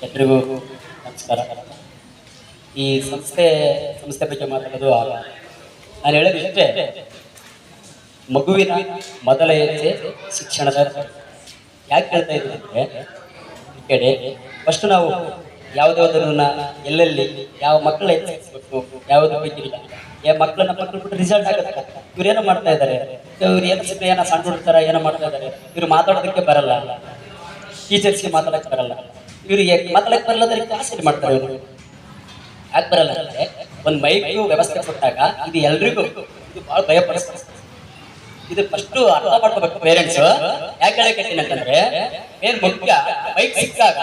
ಎಲ್ರಿಗೂ ನಮಸ್ಕಾರ. ಈ ಸಂಸ್ಥೆ ಬಗ್ಗೆ ಮಾತಾಡೋದು ನಾನು ಹೇಳೋದು ಇಷ್ಟೇ, ಮಗುವಿನ ಮೊದಲ ಹೆಜ್ಜೆ ಶಿಕ್ಷಣದ. ಯಾಕೆ ಹೇಳ್ತಾ ಇದ್ದೀನಿ ಅಂದರೆ, ಈ ಕಡೆ ಫಸ್ಟ್ ನಾವು ಯಾವುದಾದ್ರನ್ನ ಎಲ್ಲೆಲ್ಲಿ ಯಾವ ಮಕ್ಕಳು ಹೆಚ್ಚಿಸಬೇಕು, ಯಾವುದು ಬೇಕಿಲ್ಲ, ಮಕ್ಕಳನ್ನ ಬಿಟ್ಟು ರಿಸಲ್ಟ್ ಆಗುತ್ತೆ. ಇವ್ರೇನೋ ಮಾಡ್ತಾ ಇದ್ದಾರೆ, ಇವ್ರು ಏನೋ ಸಣ್ಣ ಹುಡುಗ್ತಾರ ಏನೋ ಮಾಡ್ತಾ ಇದ್ದಾರೆ. ಇವ್ರು ಮಾತಾಡೋದಕ್ಕೆ ಬರಲ್ಲ, ಟೀಚರ್ಸ್ಗೆ ಮಾತಾಡಕ್ಕೆ ಬರಲ್ಲ, ಇವ್ರಿಗೆ ಮಾತಾಡಕ್ಕೆ ಬರಲ್ಲ ಅಂದ್ರೆ ಕ್ಲಾಸಲ್ಲಿ ಮಾಡ್ತಾರೆ. ಇವರು ಯಾಕೆ ಬರಲ್ಲ ಅಂದರೆ, ಒಂದು ಮೈಕ್ಗೂ ವ್ಯವಸ್ಥೆ ಕೊಟ್ಟಾಗ ಇದು ಎಲ್ರಿಗೂ ಇದು ಭಾಳ ಭಯಪಡಿಸ್ತಾರೆ. ಇದು ಫಸ್ಟು ಅರ್ಥ ಮಾಡ್ಕೋಬೇಕು ಪೇರೆಂಟ್ಸ್. ಯಾಕೆ ಹೇಳಕತ್ತೀನಿ ಅಂತಂದ್ರೆ, ಏನ್ ಮುಖ್ಯ ಮೈಕ್ ಸಿಕ್ಕಾಗ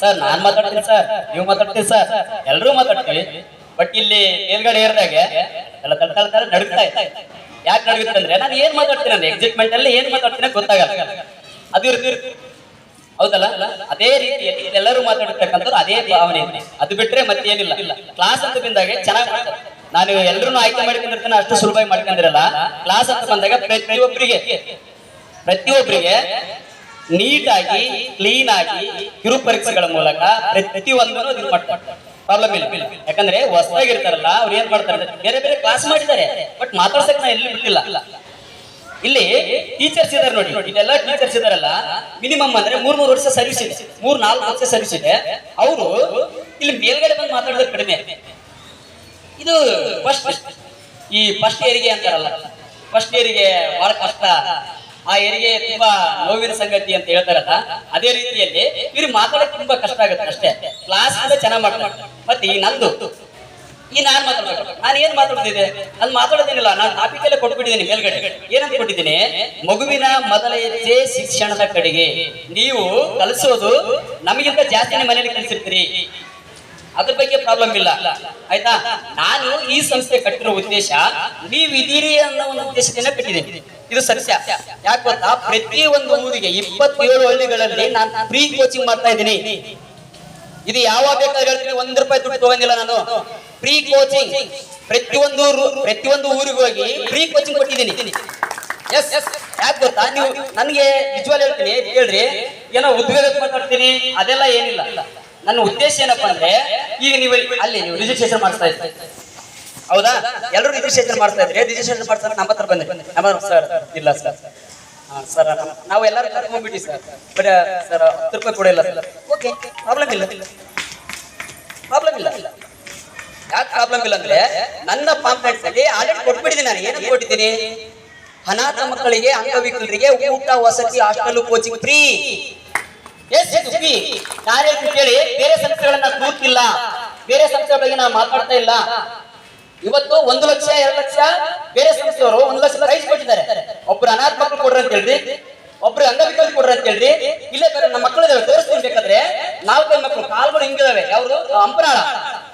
ಸರ್ ನಾನು ಮಾತಾಡ್ತೀನಿ, ಸರ್ ನೀವು ಮಾತಾಡ್ತೀವಿ, ಸರ್ ಎಲ್ಲರೂ ಮಾತಾಡ್ತೀವಿ, ಬಟ್ ಇಲ್ಲಿ ಮೇಲ್ಗಡೆ ಏರಿದಾಗೆ ಎಲ್ಲ ತಳ್ತಾರ ನಡುಗ್ತಾ ಇದೆ. ಯಾಕೆ ನಡುಗುತ್ತೆ ಅಂದ್ರೆ, ನಾನು ಏನ್ ಮಾತಾಡ್ತೀನಿ ಅಂದ್ರೆ ಎಕ್ಸೈಟ್ಮೆಂಟ್ ಅಲ್ಲಿ ಏನ್ ಮಾತಾಡ್ತೀನಿ ಗೊತ್ತಾಗಲ್ಲ. ಅದು ಹೌದಲ್ಲ, ಅದೇ ರೀತಿಯಲ್ಲಿ ಎಲ್ಲರೂ ಮಾತಾಡ್ತಕ್ಕಂಥದ್ದು ಅದೇ ಭಾವನೆ ಇದೆ. ಅದು ಬಿಟ್ರೆ ಮತ್ತೆ ಏನಿಲ್ಲ. ಕ್ಲಾಸ್ ಅಂತ ಬಂದಾಗ ಚೆನ್ನಾಗಿ ಮಾಡ್ತಾರೆ. ನಾನು ಎಲ್ಲರೂ ಆಯ್ಕೆ ಮಾಡ್ಕೊಂಡಿರ್ತೀನಿ, ಅಷ್ಟು ಸುಲಭವಾಗಿ ಮಾಡ್ಕೊಂಡಿರಲ್ಲ. ಕ್ಲಾಸ್ ಅಂತ ಬಂದಾಗ ಪ್ರತಿಯೊಬ್ಬರಿಗೆ ನೀಟಾಗಿ ಕ್ಲೀನ್ ಆಗಿ ಕಿರು ಪರೀಕ್ಷೆಗಳ ಮೂಲಕ ಪ್ರತಿಯೊಂದನ್ನು ಇದು ಮಾಡ್ತಾರೆ. ಪ್ರಾಬ್ಲಮ್ ಇಲ್ಲ. ಯಾಕಂದ್ರೆ ಹೊಸದಾಗಿರ್ತಾರಲ್ಲ, ಅವ್ರು ಏನ್ ಮಾಡ್ತಾರೆ, ಬೇರೆ ಬೇರೆ ಕ್ಲಾಸ್ ಮಾಡಿದ್ದಾರೆ, ಬಟ್ ಮಾತಾಡ್ಸಕ್ ನಾ ಎಲ್ಲಿ ಬಿಟ್ಟಿಲ್ಲ. ಇಲ್ಲಿ ಟೀಚರ್ಸ್ ಇದಾರೆ ನೋಡಿ, ಇದೆಲ್ಲ ಟೀಚರ್ಸ್ ಇದಾರಲ್ಲ, ಮಿನಿಮಮ್ ಅಂದ್ರೆ 3 ವರ್ಷ ಸರ್ವಿಸ್ ಇದೆ, 4 ವರ್ಷ ಸರ್ವಿಸ್ ಇದೆ. ಅವರು ಇಲ್ಲಿ ಮೇಲ್ಗಡೆ ಬಂದು ಮಾತಾಡೋದು ಕಡಿಮೆ. ಇದು ಈ ಫಸ್ಟ್ ಏರಿಗೆ ಅಂತಾರಲ್ಲ, ಫಸ್ಟ್ ಏರಿಗೆ ಬಹಳ ಕಷ್ಟ, ಆ ಏರಿಗೆ ತುಂಬಾ ನೋವಿನ ಸಂಗತಿ ಅಂತ ಹೇಳ್ತಾರಲ್ಲ, ಅದೇ ರೀತಿಯಲ್ಲಿ ಇವ್ರು ಮಾತಾಡೋಕೆ ತುಂಬಾ ಕಷ್ಟ ಆಗುತ್ತೆ ಅಷ್ಟೇ. ಕ್ಲಾಸ್ ಅಂತ ಚೆನ್ನಾಗಿ ಮಾಡ್ತಾರೆ. ಮತ್ತೆ ಈ ನಂದು ನಾನು ಮಾತಾಡ್ಬೇಕು, ನಾನು ಏನ್ ಮಾತಾಡ್ತಿದ್ದೆ, ನಾನು ಮಾತಾಡೋದೇನಿಲ್ಲ, ನಾನು ಟಾಪಿಕಲ್ಲೇ ಕೊಟ್ಬಿಟ್ಟಿದ್ದೀನಿ ಮೇಲ್ಗಡೆ. ಏನಂತ ಕೊಟ್ಟಿದ್ದೀನಿ, ಮಗುವಿನ ಮೊದಲ ಹೆಜ್ಜೆ ಶಿಕ್ಷಣದ ಕಡೆಗೆ. ನೀವು ಕಲಿಸೋದು ನಮಗಿಂತ ಜಾಸ್ತಿನೇ ಮನೇಲಿ ಕಲಿಸಿರ್ತೀರಿ, ಅದ್ರ ಬಗ್ಗೆ ಪ್ರಾಬ್ಲಮ್ ಇಲ್ಲ, ಆಯ್ತಾ. ನಾನು ಈ ಸಂಸ್ಥೆ ಕಟ್ಟಿರೋ ಉದ್ದೇಶ ನೀವು ಇದೀರಿ ಅನ್ನೋ ಒಂದು ಉದ್ದೇಶದಿಂದ ಕಟ್ಟಿದ್ದೀನಿ. ಇದು ಸತ್ಯ. ಯಾಕೆ ಗೊತ್ತಾ, ಪ್ರತಿ ಒಂದು ಊರಿಗೆ 27 ಹಳ್ಳಿಗಳಲ್ಲಿ ನಾನು ಫ್ರೀ ಕೋಚಿಂಗ್ ಮಾಡ್ತಾ ಇದ್ದೀನಿ. ಇದು ಯಾವಾಗ ಬೇಕಾದ್ರೆ ಹೇಳ್ತೀನಿ, ₹1 ದುಡ್ಡು ತಗೊಂಡಿಲ್ಲ ನಾನು. ಫ್ರೀ ಕೋಚಿಂಗ್ ಪ್ರತಿಯೊಂದು ಊರಿಗೆ ಹೋಗಿ ಫ್ರೀ ಕೋಚಿಂಗ್ ಕೊಟ್ಟಿದ್ದೀನಿ. ಎಸ್, ಯಾಕೆ ಗೊತ್ತಾ, ನೀವು ನನಗೆ ನಿಜವಾಗ್ಲೂ ಹೇಳ್ತೀನಿ ಕೇಳ್ರಿ, ಏನೋ ಉದ್ಯೋಗಕ್ಕೆ ಮಾತಾಡ್ತೀನಿ ಅದೆಲ್ಲ ಏನಿಲ್ಲ. ನನ್ನ ಉದ್ದೇಶ ಏನಪ್ಪಾ ಅಂದ್ರೆ, ಈಗ ನೀವು ರಿಜಿಸ್ಟ್ರೇಷನ್ ಮಾಡಿಸ್ತಾ ಇದ್ದೀರಿ, ಹೌದಾ? ಎಲ್ಲರೂ ರಿಜಿಸ್ಟ್ರೇಷನ್ ಮಾಡ್ತಾ ಇದ್ರಿ. ರಿಜಿಸ್ಟ್ರೇಷನ್ ಮಾಡ್ತಾರೆ, ನಮ್ಮ ಹತ್ರ ಬಂದ್ರಿ. ನಮ್ಮ ಸರ್ ಇಲ್ಲ ಸರ್, ಸರ್ ನಾವು ಎಲ್ಲರೂ ಕರ್ಕೊಂಡ್ಬಿಟ್ಟಿ ಸರ್, ಬಟ್ ಸರ್ ₹10 ಕೂಡ ಇಲ್ಲ ಸರ್. ಓಕೆ, ಪ್ರಾಬ್ಲಮ್ ಇಲ್ಲ. ಯಾಕೆ ಪ್ರಾಬ್ಲಮ್ ಇಲ್ಲ ಅಂದ್ರೆ, ನನ್ನ ಪಾಂಪ್ಲೆಟ್ಸ್ ಅಲ್ಲಿ ಆಲ್ರೆಡಿ ಕೊಟ್ಬಿಟ್ಟಿದ್ದೀನಿ. ನಾನು ಏನಂತ ಕೊಟ್ಟಿದ್ದೀನಿ, ಅನಾಥ ಮಕ್ಕಳಿಗೆ, ಅಂಗವಿಕಲರಿಗೆ ಊಟ, ವಸತಿ, hostel, coaching free. Yes, free. ನಾನೇ ಕೇಳಿ, ಬೇರೆ ಸಂಸ್ಥೆಗಳನ್ನ ಕೂತಿಲ್ಲ, ಬೇರೆ ಸಂಸ್ಥೆಗಳ ಬಗ್ಗೆ ನಾನು ಮಾತಾಡ್ತಾ ಇಲ್ಲ. ಇವತ್ತು 1 ಲಕ್ಷ 2 ಲಕ್ಷ ಬೇರೆ ಸಂಸ್ಥೆಯವರು 1 ಲಕ್ಷ ಪ್ರೈಸ್ ಕೊಟ್ಟಿದ್ದಾರೆ. ಒಬ್ರು ಅನಾಥ ಮಕ್ಕಳು ಕೊಡ್ರಿ ಅಂತ ಹೇಳ್ರಿ, ಒಬ್ರು ಅಂಗವಿಕಲ ಕೊಡ್ರಿ ಅಂತ ಹೇಳ್ರಿ. ಇಲ್ಲೇ ಬೇರೆ ನಮ್ಮ ಮಕ್ಕಳಿದಾವೆ, ತೋರಿಸ್ತೀನಿ ಬೇಕಾದ್ರೆ. 4-5 ಮಕ್ಕಳು ಕಾಲ್ಗಳು ಹಿಂಗಿದಾವೆ. ಯಾವ್ದು?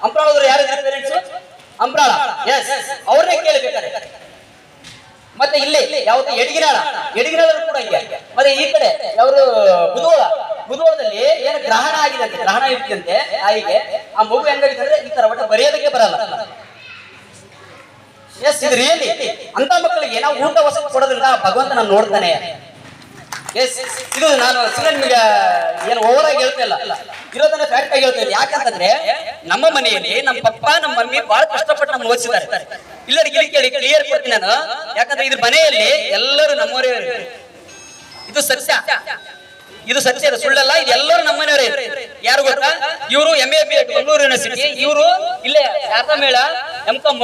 ಅಂಪ್ರಾಳದವ್ರು ಯಾರು ಪೇರೆಂಟ್ಸ್? ಅಂಪ್ರಾಳ. ಎಸ್, ಅವ್ರನ್ನೇ ಕೇಳಬೇಕಾರೆ. ಮತ್ತೆ ಇಲ್ಲಿ ಯಾವ್ದು? ಎಡಗಿನಾಳರು ಕೂಡ ಹಿಂಗೆ. ಮತ್ತೆ ಈ ಕಡೆ ಯಾವ್ದು? ಬುಧವಾರದಲ್ಲಿ ಏನು ಗ್ರಹಣ ಆಗಿದೆ ಅಂತೆ, ಗ್ರಹಣ ಇರ್ತಂತೆ ತಾಯಿಗೆ. ಆ ಮಗು ಹೆಂಗಾಗಿದ್ರೆ ಈ ತರ ಒಟ್ಟು ಬರೆಯೋದಕ್ಕೆ ಬರಲ್ಲ. ಎಸ್, ಇದು ರಿಯಲಿ. ಅಂತ ಮಕ್ಕಳಿಗೆ ನಾವು ಊಟ ವಸತಿ ಕೊಡೋದ್ರಿಂದ ಭಗವಂತ ನಾನು ನೋಡ್ತಾನೆ. ಎಸ್, ಇದು ನಾನು ನಿಮಗೆ ಏನು ಓವರ್ ಆಗಿ ಹೇಳ್ತಾ ಇಲ್ಲ, ಇರೋದನ್ನ ಫ್ಯಾಕ್ಟ್ ಆಗಿ ಹೇಳ್ತಾ ಇದ್ದೀನಿ. ಯಾಕಂತಂದ್ರೆ, ನಮ್ಮ ಮನೆಯಲ್ಲಿ ನಮ್ಮ ಪಪ್ಪ ನಮ್ಮ ಮಮ್ಮಿ ಬಹಳ ಕಷ್ಟಪಟ್ಟು ನಮ್ಗೆ ಓದಿಸಿದ್ದಾರೆ. ಇಲ್ಲರಿಗೆ ಕೇಳಿ ಕ್ಲಿಯರ್ ಕೊಡ್ತೀನಿ ನಾನು. ಯಾಕಂದ್ರೆ ಇದ್ರ ಮನೆಯಲ್ಲಿ ಎಲ್ಲರೂ ನಮ್ಮವರೇ. ಇದು ಸತ್ಯ, ಇದು ಸುಳ್ಳಲ್ಲ. ಇದು ಎಲ್ಲರೂ ನಮ್ಮನೆಯವರೇ. ಯಾರು ಗೊತ್ತಾ? ಇವರು MA BEd ಮಂಗಳೂರು ಯೂನಿವರ್ಸಿಟಿ, ಇವರು ಇಲ್ಲೇ ಶಾರದಾ ಮೇಳ M.Com,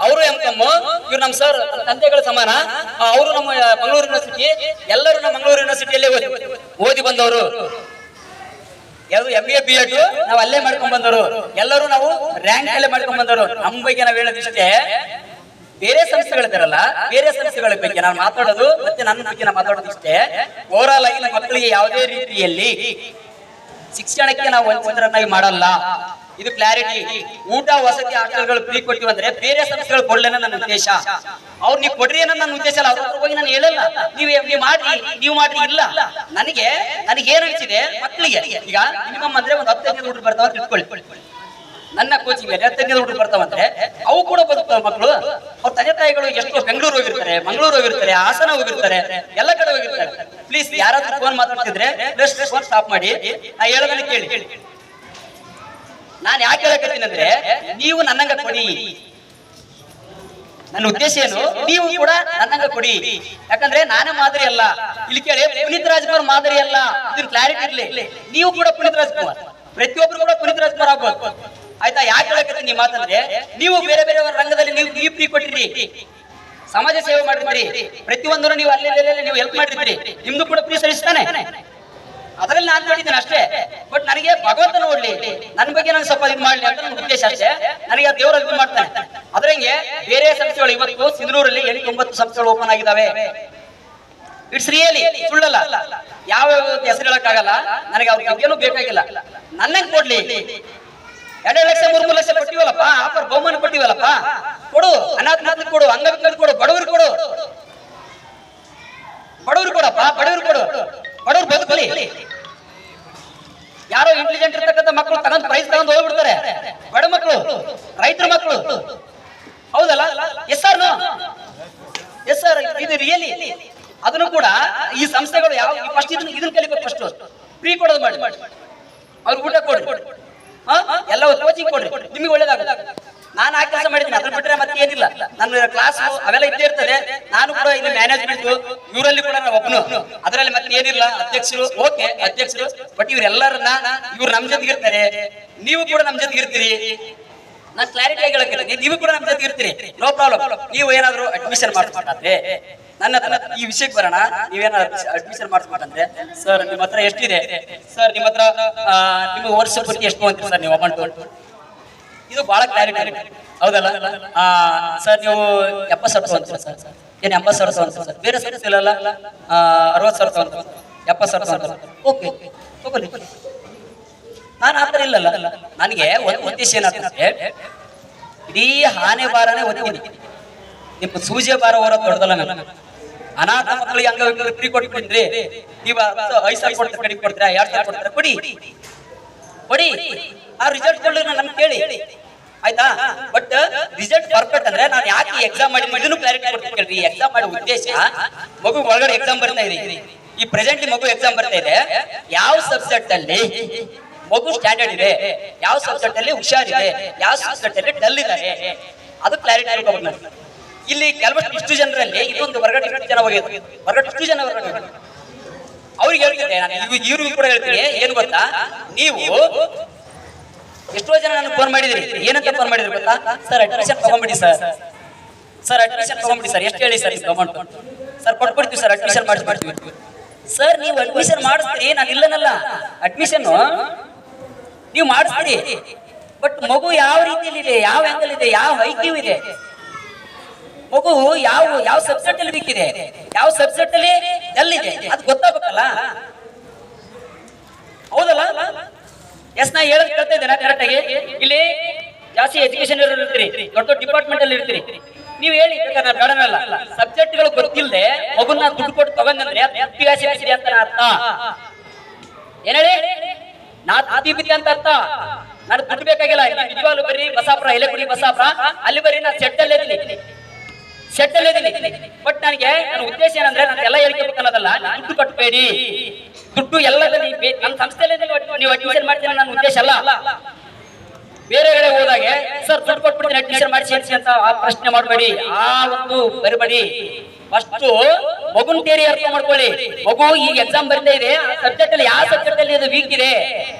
ಅವರು M.Com. ಇವ್ರು ನಮ್ಮ ಸರ್ ತಂದೆಗಳ ಸಮಾನ. ಅವರು ನಮ್ಮ ಮಂಗಳೂರು ಯೂನಿವರ್ಸಿಟಿ, ಎಲ್ಲರೂ ನಮ್ಮ ಮಂಗಳೂರು ಯೂನಿವರ್ಸಿಟಿಯಲ್ಲೇ ಓದಿ ಬಂದವರು. ಯಾವುದು? MA BEd ನಾವು ಅಲ್ಲೇ ಮಾಡ್ಕೊಂಡ್ ಬಂದವರು. ಎಲ್ಲರೂ ನಾವು ರ್ಯಾಂಕ್ ಅಲ್ಲೇ ಮಾಡ್ಕೊಂಡ್ ಬಂದವರು. ನಮ್ಮ ಬಗ್ಗೆ ನಾವು ಹೇಳೋದಿಷ್ಟೇ. ಬೇರೆ ಸಂಸ್ಥೆಗಳಿದಾರಲ್ಲ, ಬೇರೆ ಸಂಸ್ಥೆಗಳ ಬಗ್ಗೆ ನಾನು ಮಾತಾಡೋದು ಮತ್ತೆ ನನ್ನ ಬಗ್ಗೆ ನಾನು ಮಾತಾಡೋದು ಇಷ್ಟೇ. ಓವರಾಲ್ ಆಗಿ ನಮ್ಮ ಮಕ್ಕಳಿಗೆ ಯಾವುದೇ ರೀತಿಯಲ್ಲಿ ಶಿಕ್ಷಣಕ್ಕೆ ನಾವು ವಂಚಿತರನ್ನಾಗಿ ಮಾಡಲ್ಲ. ಇದು ಕ್ಲಾರಿಟಿ. ಊಟ, ವಸತಿ, ಹಾಸ್ಟೆಲ್ಗಳು ಫ್ರೀ ಕೊಡ್ತೀವಿ ಅಂದ್ರೆ ಬೇರೆ ಸಂಸ್ಥೆಗಳು ಕೊಡ್ಲೇನ ನನ್ನ ಉದ್ದೇಶ. ಅವ್ರು ನೀವು ಕೊಡ್ರಿ ಅನ್ನೋ ನನ್ನ ಉದ್ದೇಶ ಅಲ್ಲ. ಅವ್ರ ಹೋಗಿ ನಾನು ಹೇಳಲ್ಲ, ನೀವು ಮಾಡ್ರಿ ಇಲ್ಲ. ನನಗೆ ಏನ್ ಅನಿಸಿದೆ, ಮಕ್ಕಳಿಗೆ ಈಗ ಮಿನಿಮಮ್ ಅಂದ್ರೆ ಒಂದು 15 ಹುಡುಗರು ಬರ್ತಾವ ಅಂತ ಇಟ್ಕೊಳ್ಳಿ. ನನ್ನ ಕೋಚಿಂಗ್ 15 ಹುಡುಗರು ಬರ್ತಾವಂದ್ರೆ ಅವು ಕೂಡ ಬದುಕ್ತಾವ ಮಕ್ಕಳು. ಅವ್ರ ತಂದೆ ತಾಯಿಗಳು ಎಷ್ಟೋ ಬೆಂಗಳೂರು ಹೋಗಿರ್ತಾರೆ, ಮಂಗಳೂರು ಹೋಗಿರ್ತಾರೆ, ಹಾಸನ ಹೋಗಿರ್ತಾರೆ, ಎಲ್ಲ ಕಡೆ ಹೋಗಿರ್ತಾರೆ. ಪ್ಲೀಸ್ ಯಾರಾದ್ರೂ ಫೋನ್ ಮಾತಾಡ್ತಿದ್ರೆ ಫೋನ್ ಸ್ಟಾಪ್ ಮಾಡಿ. ನಾ ಹೇಳೋದನ್ನ ಕೇಳಿ. ನಾನು ಯಾಕೆ ಹೇಳಕತ್ತೀನಿ ಅಂದ್ರೆ, ನೀವು ನನ್ನಂಗ ಕೊಡಿ. ನನ್ನ ಉದ್ದೇಶ ಏನು, ನೀವು ಕೂಡ ನನ್ನಂಗ ಕೊಡಿ. ಯಾಕಂದ್ರೆ ನಾನೇ ಮಾದರಿ ಅಲ್ಲ. ಇಲ್ಲಿ ಕೇಳಿ, ಪುನೀತ್ ರಾಜ್ಕುಮಾರ್ ಮಾದರಿ ಅಲ್ಲ. ಇದ್ರ ಕ್ಲಾರಿಟಿ ಇರ್ಲಿ. ನೀವು ಕೂಡ ಪುನೀತ್ ರಾಜ್ಕುಮಾರ್, ಪ್ರತಿಯೊಬ್ರು ಕೂಡ ಪುನೀತ್ ರಾಜ್ಕುಮಾರ್ ಆಗ್ಬೋದು. ಆಯ್ತಾ? ಯಾಕೆ ಹೇಳಕತ್ತೀನಿ ಈ ಮಾತಂದ್ರೆ, ನೀವು ಬೇರೆ ಬೇರೆ ರಂಗದಲ್ಲಿ ನೀವು ಫ್ರೀ ಕೊಟ್ಟಿರಿ, ಸಮಾಜ ಸೇವೆ ಮಾಡಿದ್ರಿ, ಪ್ರತಿಯೊಂದನ್ನು ನೀವು ಅಲ್ಲಿ ನೀವು ಹೆಲ್ಪ್ ಮಾಡಿದ್ರಿ, ನಿಮ್ದು ಕೂಡ ಫ್ರೀ ಸರಿಸ್ತಾನೆ. ಅದರಲ್ಲಿ ನಾನು ಮಾಡಿದ್ದೇನೆ ಅಷ್ಟೇ. ಬಟ್ ನನಗೆ ಭಗವಂತ ನೋಡ್ಲಿ, ನನ್ನ ಬಗ್ಗೆ ನಾನು ಸ್ವಲ್ಪ ಇದು ಮಾಡ್ಲಿ ಅಂತ ನನ್ನ ಉದ್ದೇಶ ಅಷ್ಟೇ. ನನಗೆ ದೇವರ ಇದು ಮಾಡ್ತಾನೆ. ಅದ್ರಂಗೆ ಬೇರೆ ಸಂಸ್ಥೆಗಳು ಇವತ್ತು ಸಿಂಧನೂರಲ್ಲಿ 8-9 ಸಂಸ್ಥೆಗಳು ಓಪನ್ ಆಗಿದ್ದಾವೆ. ಇಟ್ಸ್ ರಿಯಲಿ, ಸುಳ್ಳಲ್ಲ. ಯಾವ ಹೆಸರು ಹೇಳಕ್ಕಾಗಲ್ಲ. ನನಗೆ ಅವ್ರಿಗೆ ಏನು ಬೇಕಾಗಿಲ್ಲ. ನನ್ನಂಗೆ ಕೊಡ್ಲಿ. 2 ಲಕ್ಷ 3 ಲಕ್ಷ ಕೊಟ್ಟಿವಲ್ಲಪ್ಪ, ಆಫರ್ ಬಹುಮಾನ ಕೊಟ್ಟಿವಲ್ಲಪ್ಪ, ಕೊಡು. ಅನಾಥನಾಥ್ ಕೊಡು, ಅಂಗವಿಕಲರಿಗೆ ಕೊಡು, ಬಡವರು ಕೊಡು, ಬಡವರು ಕೊಡಪ್ಪ, ಬಡವರು ಕೊಡು. ಬಡವರು ಬದುಕಲಿ. ಯಾರೋ ಇಂಟೆಲಿಜೆಂಟ್ ಇರ್ತಕ್ಕಂಥ ಮಕ್ಕಳು ತಗೊಂಡ್ ಪ್ರೈಸ್ ತಗೊಂಡು ಹೋಗ್ಬಿಡ್ತಾರೆ. ಬಡ ಮಕ್ಕಳು, ರೈತರ ಮಕ್ಕಳು, ಹೌದಲ್ಲ? ಎಸ್ ಸರ್, ಎಸ್ ಸರ್, ಇದು ರಿಯಲಿ. ಅದನ್ನು ಕೂಡ ಈ ಸಂಸ್ಥೆಗಳು ಯಾವ ಫಸ್ಟ್ ಇದನ್ನ ಕಲಿಬೇಕು. ಫಸ್ಟ್ ಫ್ರೀ ಕೊಡೋದು ಮಾಡಿ, ಅವ್ರಿಗೆ ಊಟ ಕೊಡ್ರಿ, ಎಲ್ಲ ಕೋಚಿಂಗ್ ಕೊಡ್ರಿ, ನಿಮಗೆ ಒಳ್ಳೇದಾಗುತ್ತೆ. ನಾನು ಆ ಕೆಲಸ ಮಾಡಿದ್ದೀನಿ. ಅದ್ರ ಬಿಟ್ಟರೆ ಮತ್ತೆ ಏನಿಲ್ಲ. ನನ್ನ ಕ್ಲಾಸ್ ಅವೆಲ್ಲ ಇದ್ದೇ ಇರ್ತದೆ. ನಾನು ಕೂಡ ಇಲ್ಲಿ ಮ್ಯಾನೇಜ್ಮೆಂಟ್ ಇವರಲ್ಲಿ ಕೂಡ ನಾವು ಒಬ್ಬನು, ಅದರಲ್ಲಿ ಮತ್ತೆ ಏನಿಲ್ಲ. ಅಧ್ಯಕ್ಷರು ಓಕೆ, ಅಧ್ಯಕ್ಷರು. ಬಟ್ ಇವರೆಲ್ಲರನ್ನ ಇವ್ರು ನಮ್ ಜೊತೆಗೆ ಇರ್ತಾರೆ, ನೀವು ಕೂಡ ನಮ್ ಜೊತೆಗೆ ಇರ್ತೀರಿ. ನಾನು ಕ್ಲಾರಿಟಿ ಆಗಿ ಹೇಳಕ್ಕೆ, ನೀವು ಕೂಡ ನಮ್ ಜೊತೆಗೆ ಇರ್ತೀರಿ, ನೋ ಪ್ರಾಬ್ಲಮ್. ನೀವು ಏನಾದ್ರು ಅಡ್ಮಿಷನ್ ಮಾಡಿಸ್ಬೇಕಾದ್ರೆ ನನ್ನ ಹತ್ರ ಈ ವಿಷಯಕ್ಕೆ ಬರೋಣ. ನೀವೇನಾದ್ರು ಅಡ್ಮಿಷನ್ ಮಾಡಿಸ್ಬೇಕಂದ್ರೆ, ಸರ್ ನಿಮ್ಮ ಹತ್ರ ಎಷ್ಟಿದೆ ಸರ್, ನಿಮ್ಮ ಹತ್ರ ನಿಮ್ಮ ವರ್ಷ ಪೂರ್ತಿ ಎಷ್ಟು ಅಂತೀರಿ ಸರ್ ನೀವು ಅಮೌಂಟ್? ಇದು ಬಹಳ ಕ್ಲಾರಿಟಿ, ಹೌದಲ್ಲ? ಸರ್ ನೀವು 70,000 ಅಂತೀರ ಸರ್, ಏನು 80,000 ಅಂತ ಸರ್? ಬೇರೆ ಸರ್ ಇಲ್ಲ 60,000 ಅಂತ, 70,000 ಅಂತ. ಓಕೆ ತಗೊಳ್ಳಿ. ನಾನು ಆ ಥರ ಇಲ್ಲಲ್ಲ. ನನಗೆ ಒಂದು ಉದ್ದೇಶ ಏನಾಗ್ತದೆ, ಇಡೀ ಆನೆ ಭಾರನೇ ಓದ್ತೀನಿ. ನಿಮ್ಮ ಸೂಜಿಯ ಭಾರ ಹೊರ ದೊಡ್ಡದಲ್ಲ. ನಾನು ಅನಾಥ ಮಕ್ಕಳಿಗೆ ಅಂಗವಿಕಲರಿಗೆ ಫ್ರೀ ಕೊಟ್ಬಿಟ್ರಿ. ನೀವು 5,000 ಕೊಡ್ತಾರೆ, ಕಡಿಮೆ ಕೊಡ್ತೀರಾ, 2,000 ಕೊಡ್ತಾರೆ, ಕೊಡಿ ಕೊಡಿ. ಆ ರಿಸಲ್ಟ್ ಕೊಳ್ಳಿ ನನ್ಗೆ ಕೇಳಿ, ಆಯ್ತಾ? ಬಟ್ ರಿಸಲ್ಟ್ ಪರ್ಫೆಕ್ಟ್ ಅಂದ್ರೆ ನಾನು ಯಾಕೆ ಎಕ್ಸಾಮ್ ಮಾಡಿ ಇದನ್ನು ಕ್ಲಾರಿಟಿ ಕೊಡ್ತೀನಿ ಕೇಳ್ರಿ. ಎಕ್ಸಾಮ್ ಮಾಡೋ ಉದ್ದೇಶ, ಮಗು ಒಳಗಡೆ ಎಕ್ಸಾಮ್ ಬರ್ತಾ ಇದೆ. ಈ ಪ್ರೆಸೆಂಟ್ಲಿ ಮಗು ಎಕ್ಸಾಮ್ ಬರ್ತಾ ಇದೆ. ಯಾವ ಸಬ್ಜೆಕ್ಟ್ ಅಲ್ಲಿ ಮಗು ಸ್ಟ್ಯಾಂಡರ್ಡ್ ಇದೆ, ಯಾವ ಸಬ್ಜೆಕ್ಟ್ ಅಲ್ಲಿ ಹುಷಾರಿದೆ, ಯಾವ ಸಬ್ಜೆಕ್ಟ್ ಅಲ್ಲಿ ಡಲ್ ಇದ್ದಾರೆ, ಅದು ಕ್ಲಾರಿಟಿ ಇಟ್ಕೋಬೇಕು. ಇಲ್ಲಿ ಕೆಲವಷ್ಟು ಇಷ್ಟು ಜನರಲ್ಲಿ ಇದೊಂದು ಹೊರಗಡೆ ಇಷ್ಟು ಜನ ಹೋಗಿದೆ, ಹೊರಗಡೆ ಇಷ್ಟು ಜನ ಹೊರಗಡೆ ಅವ್ರಿಗೆ ಹೇಳ್ತಿದ್ದೆ ನಾನು, ಇವ್ರಿಗೂ ಕೂಡ ಹೇಳ್ತೀನಿ. ಏನು ಗೊತ್ತಾ, ನೀವು ಎಷ್ಟೋ ಜನ ನನಗೆ ಫೋನ್ ಮಾಡಿದ್ರಿ. ಏನಂತ ಫೋನ್ ಮಾಡಿದ್ರಿ ಗೊತ್ತಾ? ಸರ್ ಅಡ್ಮಿಷನ್ ತಗೊಂಡ್ಬಿಡಿ ಸರ್, ಸರ್ ಅಡ್ಮಿಷನ್ ತಗೊಂಡ್ಬಿಡಿ ಸರ್, ಎಷ್ಟು ಹೇಳಿ ಸರ್ ಅಮೌಂಟ್? ಸರ್ ಕೊಟ್ಬಿಡ್ತೀವಿ ಸರ್, ಅಡ್ಮಿಷನ್ ಮಾಡಿಸ್ಬಿಡ್ತೀವಿ. ಸರ್ ನೀವು ಅಡ್ಮಿಷನ್ ಮಾಡಿಸ್ತೀರಿ, ನಾನು ಇಲ್ಲನಲ್ಲ. ಅಡ್ಮಿಷನ್ ನೀವು ಮಾಡಿಸ್ತೀರಿ, ಬಟ್ ಮಗು ಯಾವ ರೀತಿಯಲ್ಲಿ ಇದೆ, ಯಾವ ಆಂಗಲ್ ಇದೆ, ಯಾವ ಐಕ್ಯೂ ಇದೆ, ಮಗು ಯಾವ ಸಬ್ಜೆಕ್ಟ್ ಅಲ್ಲಿ ವೀಕ್ ಇದೆ, ಯಾವ ಸಬ್ಜೆಕ್ಟ್ ಅಲ್ಲಿ ಡಲ್ ಇದೆ, ಅದು ಗೊತ್ತಾಗಬೇಕಲ್ಲ, ಹೌದಲ್ಲ? ಎಸ್, ನಾ ಹೇಳೋದು ಕೇಳ್ತಾ ಇದ್ದೇನೆ ಕರೆಕ್ಟ್ ಆಗಿ. ಇಲ್ಲಿ ಜಾಸ್ತಿ ಎಜುಕೇಶನ್ ಇರ್ತೀರಿ, ದೊಡ್ಡ ದೊಡ್ಡ ಡಿಪಾರ್ಟ್ಮೆಂಟ್ ಅಲ್ಲಿ ಇರ್ತೀರಿ. ನೀವು ಹೇಳಿ ಬೇಡನಲ್ಲ. ಸಬ್ಜೆಕ್ಟ್ಗಳು ಗೊತ್ತಿಲ್ಲದೆ ಮಗುನ ದುಡ್ಡು ಕೊಟ್ಟು ತಗೊಂಡ್ರೆ ಅಭ್ಯಾಸ ಅಂತ ಅರ್ಥ. ಏನ್ ಹೇಳಿ, ನಾ ಅತಿಥಿ ಅಂತ ಅರ್ಥ. ನಾನು ದುಡ್ಡು ಬೇಕಾಗಿಲ್ಲ. ನಿಜವಾಗ್ಲೂ ಬರೀ ಬಸಾಪುರ, ಎಲೆಗುಡಿ ಬಸಾಪುರ, ಅಲ್ಲಿ ಬರೀ ನಾನು ಸೆಟ್ ಅಲ್ಲೇ ಇದೀನಿ. ಬಟ್ ನನಗೆ ನನ್ನ ಉದ್ದೇಶ ಏನಂದ್ರೆ, ನಾನು ಎಲ್ಲ ಹೇಳ್ಕೊಬೇಕನ್ನೋದಲ್ಲ. ದುಡ್ಡು ಕಟ್ಟಬೇಡಿ, ದುಡ್ಡು ಎಲ್ಲದಲ್ಲಿ ನನ್ನ ಸಂಸ್ಥೆಯಲ್ಲಿ ನೀವು ಅಡ್ಮಿಷನ್ ಮಾಡ್ತೀನಿ ನನ್ನ ಉದ್ದೇಶ ಅಲ್ಲ. ಬೇರೆ ಕಡೆ ಹೋದಾಗೆ ಸರ್ ದುಡ್ಡು ಕೊಟ್ಬಿಡ್ತೀನಿ ಅಡ್ಮಿಷನ್ ಮಾಡಿಸಿ ಅಂತ ಆ ಪ್ರಶ್ನೆ ಮಾಡಬೇಡಿ, ಆ ಒಂದು ಬರಬೇಡಿ. ಫಸ್ಟ್ ಮಗುನ್ ತೇರಿ ಅರ್ಥ ಮಾಡ್ಕೊಳ್ಳಿ. ಮಗು ಈಗ ಎಕ್ಸಾಮ್ ಬರ್ತಾ ಇದೆ, ಆ ಸಬ್ಜೆಕ್ಟ್ ಅಲ್ಲಿ ಯಾವ ಸಬ್ಜೆಕ್ಟ್ ಅಲ್ಲಿ ಅದು ವೀಕ್ ಇದೆ,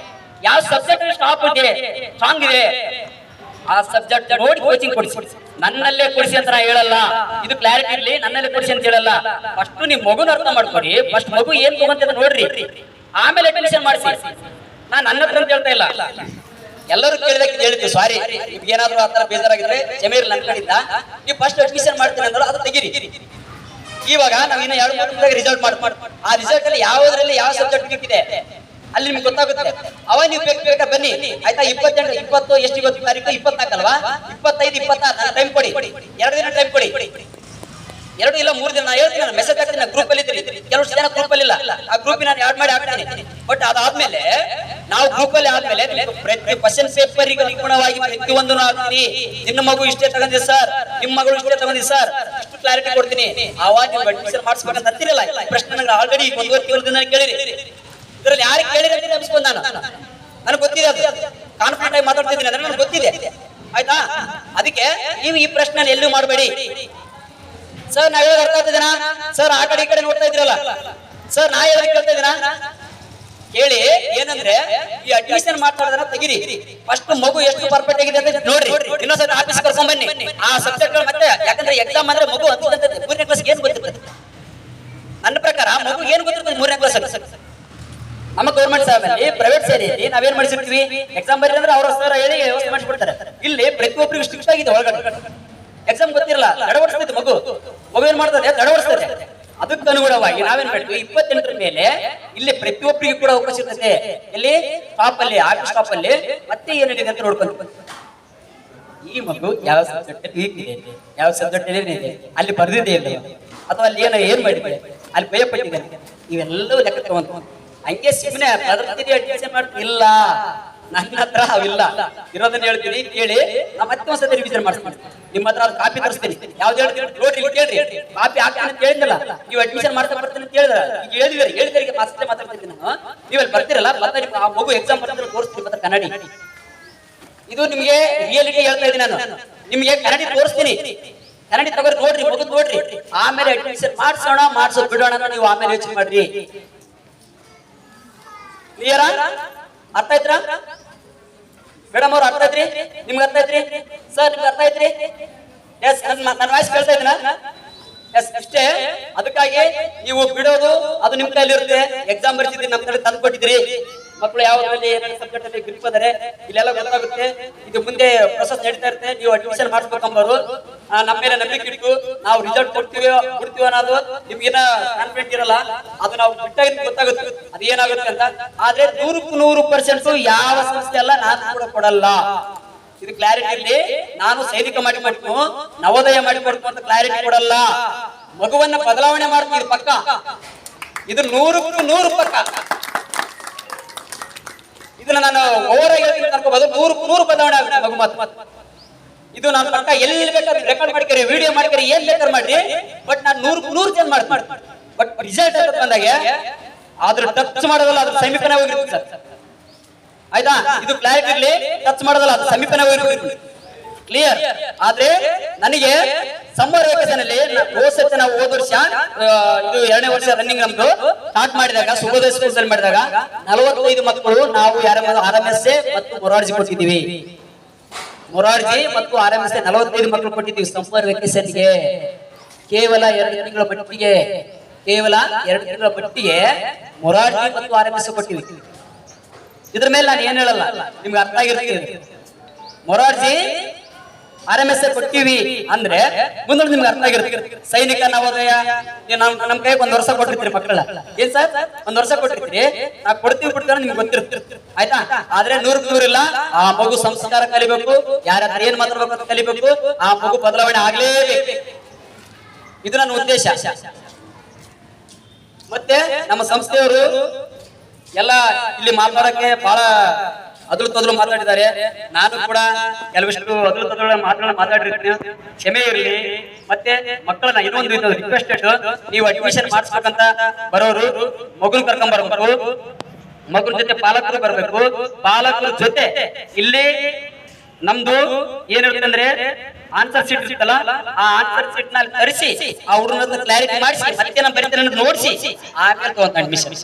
ಯಾವ ಸಬ್ಜೆಕ್ಟ್ ಅಲ್ಲಿ ಸ್ಟ್ರಾಂಗ್ ಇದೆ, ಆ ಸಬ್ಜೆಕ್ಟ್ ನೋಡಿ ಕೋಚಿಂಗ್ ಕೊಡಿಸಿ. ನನ್ನಲ್ಲೇ ಕೊಡಿಸಿ ಅಂತ ನಾ ಹೇಳಲ್ಲ, ಇದು ಕ್ಲಾರಿಟಿ ಇರ್ಲಿ. ನನ್ನಲ್ಲೇ ಕೊಡಿಸಿ ಅಂತ ಹೇಳಲ್ಲ. ಫಸ್ಟ್ ನೀವು ಮಗುನ ಅರ್ಥ ಮಾಡ್ಕೊಡಿ. ಫಸ್ಟ್ ಮಗು ಏನ್ ತಗೊಂತ ನೋಡ್ರಿ, ಆಮೇಲೆ ಅಡ್ಮಿಷನ್ ಮಾಡಿಸಿ. ನಾನು ನನ್ನ ಹತ್ರ ಅಂತ ಹೇಳ್ತಾ ಇಲ್ಲ, ಎಲ್ಲರೂ ಕೇಳಿದಕ್ಕೆ ಹೇಳಿದ್ವಿ. ಸಾರಿ, ಏನಾದ್ರು ಆತರ ಬೇಜಾರಾಗಿದ್ರೆ ಜಮೀರ್ ನನ್ನ ಕಡೆಯಿಂದ ನೀವು ಫಸ್ಟ್ ಅಡ್ಮಿಷನ್ ಮಾಡ್ತೀನಿ ಅಂದ್ರೆ ಅದು ತೆಗೀರಿ. ಇವಾಗ ನಾವು ಇನ್ನು 2-3 ದಿನದಾಗ ರಿಸಲ್ಟ್ ಮಾಡಿ, ಆ ರಿಸಲ್ಟ್ ಅಲ್ಲಿ ಯಾವುದ್ರಲ್ಲಿ ಯಾವ ಸಬ್ಜೆಕ್ಟ್ ಬೇಕಿದೆ ಅಲ್ಲಿ ನಿಮ್ಗೆ ಗೊತ್ತಾಗುತ್ತೆ. ಅವಾಗ ನೀವು ಬೇಕಾ ಬನ್ನಿ, ಆಯ್ತಾ? 28, 20 ಎಷ್ಟು ಇವತ್ತು ತಾರೀಕು 24 ಅಲ್ವಾ? 25, 26 ಟೈಮ್ ಕೊಡಿ, 2 ದಿನ ಟೈಮ್ ಕೊಡಿ. 2 ಇಲ್ಲ 3 ದಿನ. ನಾನು ಹೇಳ್ತೀನಿ, ನಾನು ಮೆಸೇಜ್ ಹಾಕ್ತೀನಿ. ಗ್ರೂಪ್ ಅಲ್ಲಿ ಇದ್ದೀರಿ, ಕೆಲವು ಜನ ಗ್ರೂಪ್ ಅಲ್ಲಿ ಇಲ್ಲ, ಆ ಗ್ರೂಪ್ ನಾನು ಆಡ್ ಮಾಡಿ ಹಾಕ್ತೀನಿ. ಬಟ್ ಅದಾದ್ಮೇಲೆ ನಾವು ಗ್ರೂಪ್ ಅಲ್ಲಿ ಆದ್ಮೇಲೆ ಪ್ರತಿ ಕ್ವಶನ್ ಪೇಪರ್ ಅನುಗುಣವಾಗಿ ಪ್ರತಿಯೊಂದನ್ನು ಹಾಕ್ತೀನಿ. ನಿನ್ನ ಮಗು ಇಷ್ಟೇ ತಗೊಂಡಿ ಸರ್, ನಿಮ್ಮ ಮಗಳು ಇಷ್ಟೇ ತಗೊಂಡಿ ಸರ್, ಇಷ್ಟು ಕ್ಲಾರಿಟಿ ಕೊಡ್ತೀನಿ. ಆವಾಗ ನೀವು ಅಡ್ಮಿಷನ್ ಮಾಡಿಸ್ಬೇಕಂತ ಅಂತಿರಲ್ಲ. ಪ್ರಶ್ನೆ ನಂಗೆ ಆಲ್ರೆಡಿ 1.5 ತಿಂಗಳಿಂದ ಕೇಳಿರಿ. ಇದರಲ್ಲಿ ಯಾರಿಗೆ ಕೇಳಿರಿ ಅಂತ ನೆನಪಿಸ್ಕೊಂಡು ನನಗೆ ಗೊತ್ತಿದೆ, ಅದು ಕಾನ್ಫಿಡೆಂಟ್ ಆಗಿ ಮಾತಾಡ್ತಿದ್ದೀನಿ ಅಂದ್ರೆ ನನಗೆ ಗೊತ್ತಿದೆ. ಆಯ್ತಾ? ಅದಕ್ಕೆ ನೀವು ಈ ಪ್ರಶ್ನೆ ಎಲ್ಲೂ ಮಾಡಬೇಡಿ. ಸರ್ ನಾವ್ ಹೇಳೋದು ಅರ್ಥ ಆಗ್ತಿದ್ದೀನಾ ಸರ್? ಆ ಕಡೆ ಈ ಕಡೆ ನೋಡ್ತಾ ಇದ್ರಲ್ಲ ಸರ್, ನಾ ಹೇಳೋದು ಕೇಳ್ತಾ ಇದ್ದೀನಾ? ಹೇಳಿ. ಏನಂದ್ರೆ ಈ ಅಡ್ಮಿಷನ್ ಮಾತಾಡೋದನ್ನ ತೆಗಿರಿ. ಫಸ್ಟ್ ಮಗು ಎಷ್ಟು ಪರ್ಫೆಕ್ಟ್ ಆಗಿದೆ ಅಂತ ನೋಡ್ರಿ. ಇನ್ನೊಂದ್ಸತಿ ಆಫೀಸ್ ಕರ್ಕೊಂಡ್ ಬನ್ನಿ ಆ ಸಬ್ಜೆಕ್ಟ್ ಮತ್ತೆ. ಯಾಕಂದ್ರೆ ಎಕ್ಸಾಮ್ ಅಂದ್ರೆ ಮಗು 3ನೇ ಕ್ಲಾಸ್ ಏನ್ ಗೊತ್ತಿರ್ತದೆ? ನನ್ನ ಪ್ರಕಾರ ಮಗು ಏನ್ ಗೊತ್ತಿರ್ತದೆ 3ನೇ ಕ್ಲಾಸ್ ಅಲ್ಲಿ? ನಮ್ಮ ಗೌರ್ಮೆಂಟ್ ಶಾಲೆಯಲ್ಲಿ ಪ್ರೈವೇಟ್ ಶಾಲೆಯಲ್ಲಿ ನಾವೇನ್ ಮಾಡಿಸಿರ್ತೀವಿ, ಎಕ್ಸಾಮ್ ಬರೀ ಅಂದ್ರೆ ಅವ್ರ ಸರ್ ಹೇಳಿ ವ್ಯವಸ್ಥೆ ಮಾಡಿಸ್ಬಿಡ್ತಾರೆ. ಇಲ್ಲಿ ಪ್ರತಿಯೊಬ್ಬರಿಗೂ ಸ್ಟ್ರಿಕ್ಟ್ ಆಗಿದೆ. ಒಳಗಡೆ ಎಕ್ಸಾಮ್ ಗೊತ್ತಿರಲ್ಲ, ತಡವಡಿಸ್ತೈತೆ ಮಗು ಏನ್ ಮಾಡ್ತದೆ? ತಡವಡಿಸ್ತದೆ. ಅದಕ್ಕೆ ಅನುಗುಣವಾಗಿ ನಾವೇನ್ ಮಾಡ್ತೀವಿ, 28ರ ಮೇಲೆ ಇಲ್ಲಿ ಪ್ರತಿಯೊಬ್ಬರಿಗೂ ಕೂಡ ಅವಕಾಶ ಇರ್ತದೆ. ಇಲ್ಲಿ ಸ್ಟಾಪ್ ಅಲ್ಲಿ, ಆಫೀಸ್ ಸ್ಟಾಪ್ ಅಲ್ಲಿ ಮತ್ತೆ ಏನಿದೆ ಅಂತ ನೋಡ್ಕೊಂಡು ಈ ಮಗು ಯಾವ ಸಬ್ಜೆಕ್ಟ್ ವೀಕ್ ಇದೆ, ಯಾವ ಸಬ್ಜೆಕ್ಟ್ ಏನಿದೆ, ಅಲ್ಲಿ ಬರ್ದಿದೆ ಇಲ್ಲ, ಅಥವಾ ಅಲ್ಲಿ ಏನ್ ಮಾಡಿದೆ, ಅಲ್ಲಿ ಭಯಪಟ್ಟಿದೆ, ಇವೆಲ್ಲವೂ ಲೆಕ್ಕ ತಗೊಂಡು ಹಂಗೆ ಸುಮ್ಮನೆ ಅಡ್ಮಿಷನ್ ಮಾಡ್ತಿಲ್ಲ. ನನ್ನ ಹತ್ರ ಅವಿಲ್ಲ, ಇರೋದನ್ನ ಹೇಳ್ತೀನಿ ಕೇಳಿ. ನಾ ಮತ್ತೆ ಒಂದ್ಸತಿ ರಿವಿಷನ್ ಮಾಡ್ತೀನಿ. ನಿಮ್ಮ ಹತ್ರ ಅದು ಕಾಪಿ ತರಿಸ್ತೀನಿ. ಯಾವ್ದು ಹೇಳ್ತೀನಿ ನೋಡ್ರಿ, ಕೇಳ್ರಿ. ಕಾಪಿ ಹಾಕ್ತೀನಿ ಅಂತ ಹೇಳಿದ್ನಲ್ಲ, ನೀವು ಅಡ್ಮಿಷನ್ ಮಾಡ್ತಾ ಬರ್ತೀನಿ ಅಂತ ಹೇಳಿದ್ರ, ಈಗ ಹೇಳಿದ್ರಿಗೆ ಮಾತಾಡ್ತಿದ್ದೀನಿ ನಾನು. ನೀವು ಅಲ್ಲಿ ಬರ್ತಿರಲ್ಲ, ಮತ್ತೆ ಆ ಮಗು ಎಕ್ಸಾಮ್ ಬರ್ತಾರೆ ತೋರಿಸ್ತೀನಿ. ಮತ್ತೆ ಕನ್ನಡಿ, ಇದು ನಿಮ್ಗೆ ರಿಯಾಲಿಟಿ ಹೇಳ್ತಾ ಇದ್ದೀನಿ ನಾನು. ನಿಮ್ಗೆ ಕನ್ನಡಿ ತೋರಿಸ್ತೀನಿ, ಕನ್ನಡಿ ತಗೋರಿ, ನೋಡ್ರಿ, ಮಗು ನೋಡ್ರಿ. ಆಮೇಲೆ ಅಡ್ಮಿಷನ್ ಮಾಡ್ಸೋದು ಬಿಡೋಣ ಅಂತ ನೀವು ಆಮೇಲೆ ಯೋಚನೆ ಮಾಡ್ರಿ. ಕ್ಲಿಯರಾ? ಅರ್ಥ ಆಯ್ತಾ ಮೇಡಮ್ ಅವ್ರು? ಅರ್ಥ ಆಯ್ತ್ರಿ? ನಿಮ್ಗೆ ಅರ್ಥ ಆಯ್ತ್ರಿ ಸರ್? ನಿಮ್ಗೆ ಅರ್ಥ ಆಯ್ತ್ರಿ? ಎಸ್, ನನ್ನ ವಾಯ್ಸ್ ಕೇಳ್ತಾ ಇದ್ದೀನ? ಎಸ್, ಅಷ್ಟೇ. ಅದಕ್ಕಾಗಿ ನೀವು ಬಿಡೋದು ಅದು ನಿಮ್ ಕೈಲಿ ಇರುತ್ತೆ. ಎಕ್ಸಾಮ್ ಬರ್ತಿದ್ರಿ, ನಮ್ ಕಡೆ ತಂದು ಕೊಟ್ಟಿದ್ರಿ. ಮಕ್ಕಳು ಯಾವ್ದ್ರಲ್ಲಿ ಏನೇನು ಸಬ್ಜೆಕ್ಟ್ ಅಲ್ಲಿ ಗ್ರಿಪ್ ಅದಾರೆ ಇಲ್ಲೆಲ್ಲ ಗೊತ್ತಾಗುತ್ತೆ. ಇದು ಮುಂದೆ ಪ್ರೊಸೆಸ್ ನಡೀತಾ ಇರುತ್ತೆ. ನೀವು ಅಡ್ಮಿಷನ್ ಮಾಡಿಸ್ಬೇಕಂಬರು ನಮ್ಮ ಮೇಲೆ ನಂಬಿಕೆ ಇಟ್ಟು ನಾವು ರಿಸಲ್ಟ್ ಕೊಡ್ತೀವಿ ಅನ್ನೋದು ನಿಮ್ಗೇನ ಕಾನ್ಫಿಡೆಂಟ್ ಇರಲ್ಲ. ಅದು ನಾವು ಬಿಟ್ಟಾಗ ಗೊತ್ತಾಗುತ್ತೆ ಅದು ಏನಾಗುತ್ತೆ ಅಂತ. ಆದ್ರೆ 100% ಯಾವ ಸಂಸ್ಥೆ ಅಲ್ಲ, ನಾನು ಕೂಡ ಕೊಡಲ್ಲ. ಇದು ಕ್ಲಾರಿಟಿ ಇರಲಿ. ನಾನು ಸೈನಿಕ ಮಾಡಿಕೊಡ್ತು, ನವೋದಯ ಮಾಡಿಕೊಡ್ತು ಅಂತ ಕ್ಲಾರಿಟಿ ಕೊಡಲ್ಲ. ಮಗುವನ್ನ ಬದಲಾವಣೆ ಮಾಡ್ತೀವಿ ಪಕ್ಕ. ಇದು 100% ಪಕ್ಕ. ಇದನ್ನ ನಾನು ಓವರ್ ಆಗಿ ಕರ್ಕೋಬಹುದು. 100% ಬದಲಾವಣೆ ಆಗುತ್ತೆ ಮಗು ಮಾತು. ಇದು ನಾನು ಪಕ್ಕ ಎಲ್ಲಿ ಬೇಕಾದ್ರೆ ರೆಕಾರ್ಡ್ ಮಾಡ್ಕರಿ, ವಿಡಿಯೋ ಮಾಡ್ಕರಿ, ಏನ್ ಬೇಕಾದ್ರೆ ಮಾಡ್ರಿ. ಬಟ್ ನಾನು 100% ಚೇಂಜ್ ಮಾಡ್ತೀನಿ. ಬಟ್ ರಿಸಲ್ಟ್ ಅಂತ ಬಂದಾಗ ಅದ್ರ ಟಚ್ ಮಾಡೋದಲ್ಲ, ಅದ್ರ ಸಮೀಪನೇ ಹೋಗಿರುತ್ತೆ ಸರ್. ಆಯ್ತಾ? ಇದು ಕ್ಲಾರಿಟಿ ಇರ್ಲಿ. ಟಚ್ ಮಾಡೋದಲ್ಲ, ಅದು ಸಮೀಪನೇ ಹೋಗಿರುತ್ತೆ. ಕ್ಲಿಯರ್? ಆದ್ರೆ ನನಗೆ ಸಮ್ಮರ್ ವೆಕೇಶನ್ ಅಲ್ಲಿ ನಾವು ಹೋದ ವರ್ಷ, ಇದು 2ನೇ ವರ್ಷ ರನ್ನಿಂಗ್ ನಮ್ದು ಸ್ಟಾರ್ಟ್ ಮಾಡಿದಾಗ, ಸುಬೋಧಯ ಸ್ಕೂಲ್ಸ್ ಅಲ್ಲಿ ಮಾಡಿದಾಗ 45 ಮಕ್ಕಳು ನಾವು RMSA ಮತ್ತು ಮೊರಾರ್ಜಿ ಕೊಟ್ಟಿದ್ದೀವಿ. ಮೊರಾರ್ಜಿ ಮತ್ತು RMSA 45 ಮಕ್ಕಳು ಕೊಟ್ಟಿದ್ದೀವಿ ಸಮ್ಮರ್ ವೆಕೇಶನ್ಗೆ. ಕೇವಲ 2 ತಿಂಗಳ ಮಟ್ಟಿಗೆ, ಮೊರಾರ್ಜಿ ಮತ್ತು RMSA ಕೊಟ್ಟಿವಿ. ಇದ್ರ ಮೇಲೆ ನಾನು ಏನ್ ಹೇಳಲ್ಲ, ನಿಮ್ಗೆ ಅರ್ಥ ಆಗಿರುತ್ತೆ. ಮೊರಾರ್ಜಿ RMSA ಕೊಟ್ಟಿವಿ ಅಂದ್ರೆ ಮುಂದೆ ನಿಮ್ಗೆ ಅರ್ಥ ಆಗಿರುತ್ತೆ. ಸೈನಿಕ ನವೋದಯ ನಮ್ ಕೈ 1 ವರ್ಷ ಕೊಟ್ಟಿರ್ತೀರಿ ಮಕ್ಕಳ. ಏನ್ ಸರ್ 1 ವರ್ಷ ಕೊಟ್ಟಿರ್ತೀರಿ, ನಾವು ಕೊಡ್ತೀವಿ ಬಿಡ್ತೀವಿ ನಿಮ್ಗೆ ಗೊತ್ತಿರುತ್ತೆ. ಆಯ್ತಾ? ಆದ್ರೆ 100% ಇಲ್ಲ. ಆ ಮಗು ಸಂಸ್ಕಾರ ಕಲಿಬೇಕು, ಯಾರ ಏನ್ ಮಾತಾಡ್ಬೇಕು ಅಂತ ಕಲಿಬೇಕು. ಆ ಮಗು ಬದಲಾವಣೆ ಆಗ್ಲೇಬೇಕು. ಇದು ನನ್ನ ಉದ್ದೇಶ. ಮತ್ತೆ ನಮ್ಮ ಸಂಸ್ಥೆಯವರು ಎಲ್ಲ ಇಲ್ಲಿ ಮಾತಾಡಕ್ಕೆ ಬಹಳ ಅದಲು ತೊದಲು ಮಾತಾಡಿದ್ದಾರೆ. ನಾನು ಕೂಡ ಕೆಲವಷ್ಟು ಅದಲು ತೊದಲು ಮಾತಾಡಿರ್ತೀನಿ, ಕ್ಷಮೆ ಇರಲಿ. ಮತ್ತೆ ಮಕ್ಕಳನ್ನ ಇನ್ನೊಂದು ರಿಕ್ವೆಸ್ಟೆಡ್, ನೀವು ಅಡ್ಮಿಷನ್ ಮಾಡಿಸ್ಬೇಕಂತ ಬರೋರು ಮಗುನ್ ಕರ್ಕೊಂಡ್ ಬರ್ಬೇಕು. ಮಗುನ ಜೊತೆ ಪಾಲಕರು ಬರ್ಬೇಕು. ಪಾಲಕರ ಜೊತೆ ಇಲ್ಲಿ ನಮ್ದು ಏನಿರುತ್ತೆ ಅಂದ್ರೆ ಆನ್ಸರ್ ಶೀಟ್ ಇರುತ್ತಲ್ಲ, ಆ ಆನ್ಸರ್ ಶೀಟ್ ನಲ್ಲಿ ತರಿಸಿ ಆ ಹುಡುಗನ ಕ್ಲಾರಿಟಿ ಮಾಡಿಸಿ ಮತ್ತೆ ನಮ್ಮ ಬರೀತಾರೆ ನೋಡಿಸಿ ಆಮೇಲೆ ತಗೊಂತ ಅಡ್ಮಿಷನ್.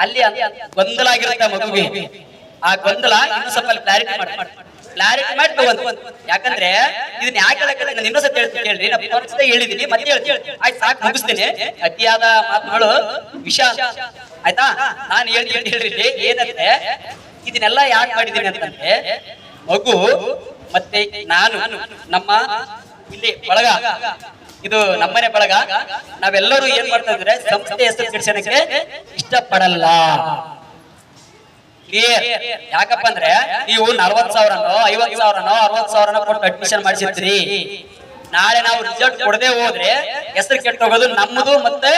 ಅಲ್ಲಿ ಗೊಂದಲ ಆಗಿರುತ್ತೆ ಮಗುವಿಗೆ. ಆ ಗೊಂದಲ ಇನ್ನು ಸ್ವಲ್ಪ ಕ್ಲಾರಿಟಿ ಮಾಡಿ ತಗೊಂಡು. ಯಾಕಂದ್ರೆ ಇದನ್ನ ಯಾಕೆ ನಾನು ಇನ್ನೊಂದ್ಸತಿ ಹೇಳ್ತೀನಿ ಕೇಳ್ರಿ. ನಾನು ಹೇಳಿದೀನಿ, ಮತ್ತೆ ಹೇಳ್ತೀನಿ. ಆಯ್ತು, ಸಾಕು, ಮುಗಿಸ್ತೇನೆ. ಅತಿಯಾದ ಮಾತುಗಳು ವಿಷ. ಆಯ್ತಾ? ನಾನು ಹೇಳ್ರಿ ಏನಂದ್ರೆ ಇದನ್ನೆಲ್ಲ ಯಾಕೆ ಮಾಡಿದ್ದೀನಿ ಅಂತಂದ್ರೆ, ಮಗು ಮತ್ತೆ ನಾನು ನಮ್ಮ ಇಲ್ಲಿ ಬಳಗ, ಇದು ನಮ್ಮನೆ ಬಳಗ, ನಾವೆಲ್ಲರೂ ಏನ್ ಮಾಡ್ತಾ ಇದ್ರೆ ಸಂಸ್ಥೆ ಹೆಸರು ಕೆಡಿಸೋಣಕ್ಕೆ ಇಷ್ಟಪಡಲ್ಲ. ಕ್ಲಿಯರ್? ಯಾಕಪ್ಪ ಅಂದ್ರೆ ನೀವು 40,000ನೋ 50,000ನೋ 60,000ನೋ ಕೊಟ್ಟು ಅಡ್ಮಿಷನ್ ಮಾಡಿಸಿರ್ತೀರಿ. ನಾಳೆ ನಾವು ರಿಸಲ್ಟ್ ಕೊಡದೆ ಹೋದ್ರೆ ಹೆಸರು ಕೆಟ್ಟು ಹೋಗೋದು ನಮ್ಮದು ಮತ್ತೆ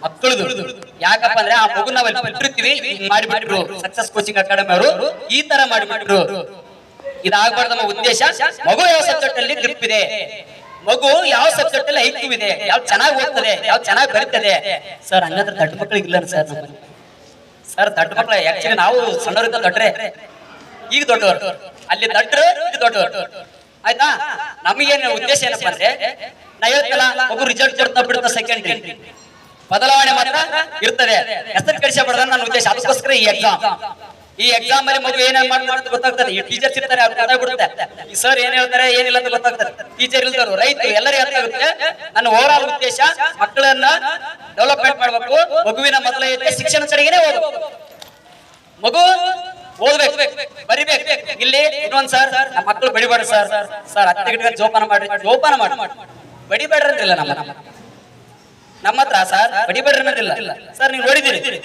ಮಕ್ಕಳದು. ಯಾಕಪ್ಪ ಅಂದ್ರೆ ಆ ಮಗು ನಾವೆಲ್ಲ ಬಿಟ್ಟಿರ್ತೀವಿ, ಮಾಡಿಬಿಟ್ರು ಸಕ್ಸಸ್ ಕೋಚಿಂಗ್ ಅಕಾಡೆಮಿ ಅವರು ಈ ತರ ಮಾಡಿಬಿಟ್ರು. ಇದಾಗಬಾರ್ದು ನಮ್ಮ ಉದ್ದೇಶ. ಮಗು ಯಾವ ಸಬ್ಜೆಕ್ಟ್ ಅಲ್ಲಿ ಗ್ರಿಪ್ ಇದೆ, ಮಗು ಯಾವ ಸಬ್ಜೆಕ್ಟ್ ಅಲ್ಲಿ ಐಕ್ಯೂ ಇದೆ, ಯಾವ ಚೆನ್ನಾಗಿ ಓದ್ತದೆ, ಯಾವ ಚೆನ್ನಾಗಿ ಬರೀತದೆ. ಸರ್ ಹಂಗಂದ್ರೆ ದೊಡ್ಡ ಮಕ್ಕಳಿಗೆ ಇಲ್ಲ ಸರ್. ಸರ್ ದೊಡ್ಡ ಮಕ್ಕಳ ಆಕ್ಚುಲಿ ನಾವು ಸಣ್ಣವರಿಂದ ದೊಡ್ಡ್ರೆ, ಈಗ ದೊಡ್ಡವರು, ಅಲ್ಲಿ ದೊಡ್ಡರು ಈಗ ದೊಡ್ಡವರು. ಆಯ್ತಾ? ನಮಗೇನು ಉದ್ದೇಶ ಏನಪ್ಪ ಅಂದ್ರೆ, ನಾ ಹೇಳ್ತಲ್ಲ ಮಗು ರಿಸಲ್ಟ್ ಕೊಡ್ತಾ ಬಿಡ್ತಾ ಸೆಕೆಂಡ್ರಿ, ಬದಲಾವಣೆ ಮಾತ್ರ ಇರ್ತದೆ, ಹೆಸರು ಕಳಿಸಬಾರ್ದು ನನ್ನ ಉದ್ದೇಶ. ಅದಕ್ಕೋಸ್ಕರ ಈ ಎಕ್ಸಾಮ್ ಅಲ್ಲಿ ಮಗು ಏನೇನ್ ಮಾಡ್ತಾರೆ ಗೊತ್ತಾಗ್ತದೆ. ಈ ಟೀಚರ್ಸ್ ಇರ್ತಾರೆ ಅವ್ರು ಗೊತ್ತಾಗ್ಬಿಡುತ್ತೆ, ಈ ಸರ್ ಏನ್ ಹೇಳ್ತಾರೆ ಏನಿಲ್ಲ ಅಂತ ಗೊತ್ತಾಗ್ತದೆ. ಟೀಚರ್ ಇಲ್ದವರು, ರೈತರು ಎಲ್ಲರಿಗೂ ಅರ್ಥ ಆಗುತ್ತೆ. ನನ್ನ ಓವರ್ ಆಲ್ ಉದ್ದೇಶ ಮಕ್ಕಳನ್ನ ಡೆವಲಪ್ಮೆಂಟ್ ಮಾಡ್ಬೇಕು. ಮಗುವಿನ ಮೊದಲ ಐತೆ ಶಿಕ್ಷಣ ಕಡೆಗೇನೆ ಹೋಗ್ಬೇಕು. ಮಗು ಓದ್ಬೇಕು, ಬರಿಬೇಕು. ಇಲ್ಲಿ ಇನ್ನೊಂದ್ ಸರ್, ನಮ್ಮ ಮಕ್ಕಳು ಬಡಿಬೇಡ್ರಿ ಸರ್, ಹತ್ತೆ ಗಿಡ ಜೋಪಾನ ಮಾಡ್ರಿ, ಜೋಪಾನ ಮಾಡಿ ಬಡಿಬೇಡ್ರಿ ಅಂತಿಲ್ಲ ನಮ್ಮ ಹತ್ರ ಸರ್, ಬಡಿಬೇಡ್ರಿ ಅನ್ನೋದಿಲ್ಲ ಸರ್. ನೀವು ನೋಡಿದ್ದೀರಿ